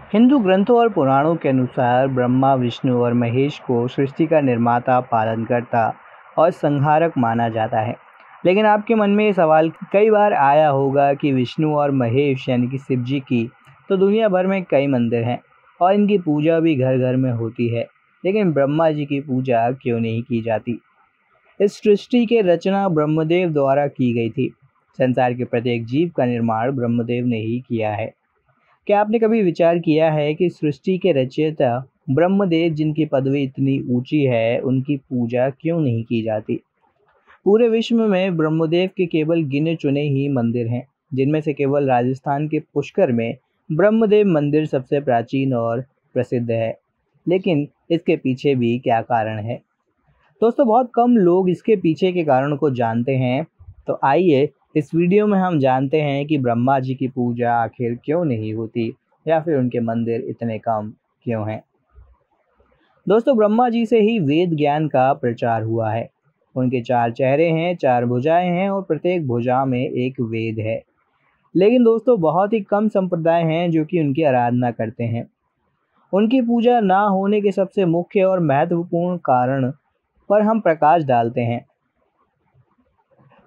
हिंदू ग्रंथों और पुराणों के अनुसार ब्रह्मा, विष्णु और महेश को सृष्टि का निर्माता, पालनकर्ता और संहारक माना जाता है। लेकिन आपके मन में ये सवाल कई बार आया होगा कि विष्णु और महेश यानी कि शिव जी की तो दुनिया भर में कई मंदिर हैं और इनकी पूजा भी घर घर में होती है, लेकिन ब्रह्मा जी की पूजा क्यों नहीं की जाती? इस सृष्टि की रचना ब्रह्मदेव द्वारा की गई थी। संसार के प्रत्येक जीव का निर्माण ब्रह्मदेव ने ही किया है। क्या आपने कभी विचार किया है कि सृष्टि के रचयिता ब्रह्मदेव, जिनकी पदवी इतनी ऊंची है, उनकी पूजा क्यों नहीं की जाती? पूरे विश्व में ब्रह्मदेव के केवल गिने चुने ही मंदिर हैं, जिनमें से केवल राजस्थान के पुष्कर में ब्रह्मदेव मंदिर सबसे प्राचीन और प्रसिद्ध है। लेकिन इसके पीछे भी क्या कारण है? दोस्तों, बहुत कम लोग इसके पीछे के कारण को जानते हैं। तो आइए इस वीडियो में हम जानते हैं कि ब्रह्मा जी की पूजा आखिर क्यों नहीं होती या फिर उनके मंदिर इतने कम क्यों हैं। दोस्तों, ब्रह्मा जी से ही वेद ज्ञान का प्रचार हुआ है। उनके 4 चेहरे हैं, 4 भुजाएं हैं और प्रत्येक भुजा में एक वेद है। लेकिन दोस्तों, बहुत ही कम संप्रदाय हैं जो कि उनकी आराधना करते हैं। उनकी पूजा ना होने के सबसे मुख्य और महत्वपूर्ण कारण पर हम प्रकाश डालते हैं।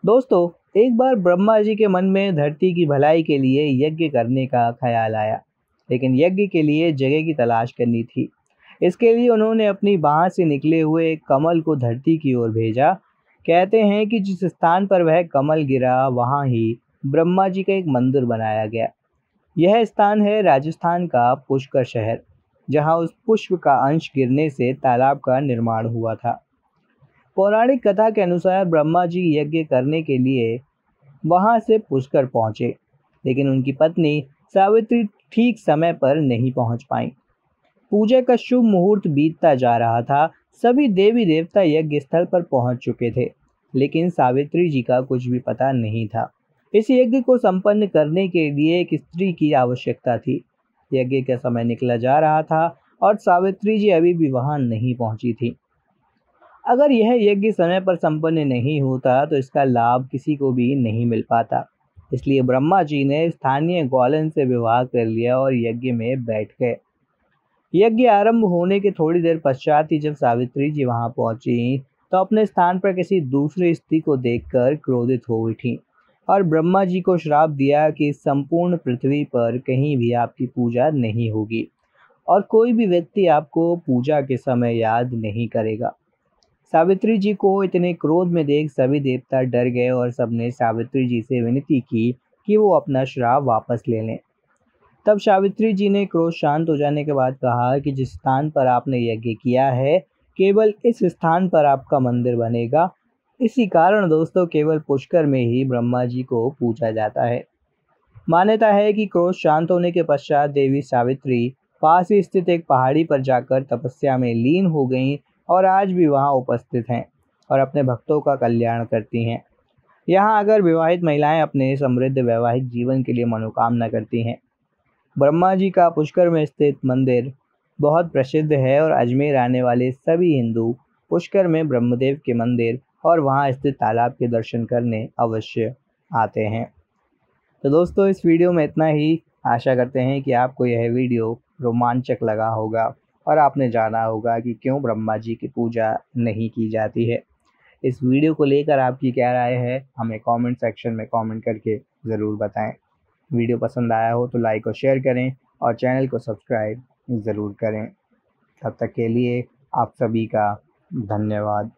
दोस्तों, एक बार ब्रह्मा जी के मन में धरती की भलाई के लिए यज्ञ करने का ख्याल आया, लेकिन यज्ञ के लिए जगह की तलाश करनी थी। इसके लिए उन्होंने अपनी बांह से निकले हुए एक कमल को धरती की ओर भेजा। कहते हैं कि जिस स्थान पर वह कमल गिरा, वहां ही ब्रह्मा जी का एक मंदिर बनाया गया। यह स्थान है राजस्थान का पुष्कर शहर, जहां उस पुष्प का अंश गिरने से तालाब का निर्माण हुआ था। पौराणिक कथा के अनुसार ब्रह्मा जी यज्ञ करने के लिए वहां से पुष्कर पहुंचे, लेकिन उनकी पत्नी सावित्री ठीक समय पर नहीं पहुंच पाई। पूजा का शुभ मुहूर्त बीतता जा रहा था। सभी देवी देवता यज्ञ स्थल पर पहुंच चुके थे, लेकिन सावित्री जी का कुछ भी पता नहीं था। इस यज्ञ को संपन्न करने के लिए एक स्त्री की आवश्यकता थी। यज्ञ का समय निकला जा रहा था और सावित्री जी अभी भी वहां नहीं पहुंची थी। अगर यह यज्ञ समय पर संपन्न नहीं होता तो इसका लाभ किसी को भी नहीं मिल पाता। इसलिए ब्रह्मा जी ने स्थानीय ग्वालन से विवाह कर लिया और यज्ञ में बैठ गए। यज्ञ आरंभ होने के थोड़ी देर पश्चात ही जब सावित्री जी वहां पहुंची, तो अपने स्थान पर किसी दूसरी स्त्री को देखकर क्रोधित हो उठी और ब्रह्मा जी को श्राप दिया कि इस संपूर्ण पृथ्वी पर कहीं भी आपकी पूजा नहीं होगी और कोई भी व्यक्ति आपको पूजा के समय याद नहीं करेगा। सावित्री जी को इतने क्रोध में देख सभी देवता डर गए और सबने सावित्री जी से विनती की कि वो अपना श्राप वापस ले लें। तब सावित्री जी ने क्रोध शांत हो जाने के बाद कहा कि जिस स्थान पर आपने यज्ञ किया है, केवल इस स्थान पर आपका मंदिर बनेगा। इसी कारण दोस्तों, केवल पुष्कर में ही ब्रह्मा जी को पूजा जाता है। मान्यता है कि क्रोध शांत होने के पश्चात देवी सावित्री पास ही स्थित एक पहाड़ी पर जाकर तपस्या में लीन हो गईं और आज भी वहां उपस्थित हैं और अपने भक्तों का कल्याण करती हैं। यहाँ अगर विवाहित महिलाएं अपने समृद्ध वैवाहिक जीवन के लिए मनोकामना करती हैं। ब्रह्मा जी का पुष्कर में स्थित मंदिर बहुत प्रसिद्ध है और अजमेर आने वाले सभी हिंदू पुष्कर में ब्रह्मदेव के मंदिर और वहाँ स्थित तालाब के दर्शन करने अवश्य आते हैं। तो दोस्तों, इस वीडियो में इतना ही। आशा करते हैं कि आपको यह वीडियो रोमांचक लगा होगा और आपने जाना होगा कि क्यों ब्रह्मा जी की पूजा नहीं की जाती है। इस वीडियो को लेकर आपकी क्या राय है, हमें कमेंट सेक्शन में कमेंट करके ज़रूर बताएं। वीडियो पसंद आया हो तो लाइक और शेयर करें और चैनल को सब्सक्राइब ज़रूर करें। तब तक के लिए आप सभी का धन्यवाद।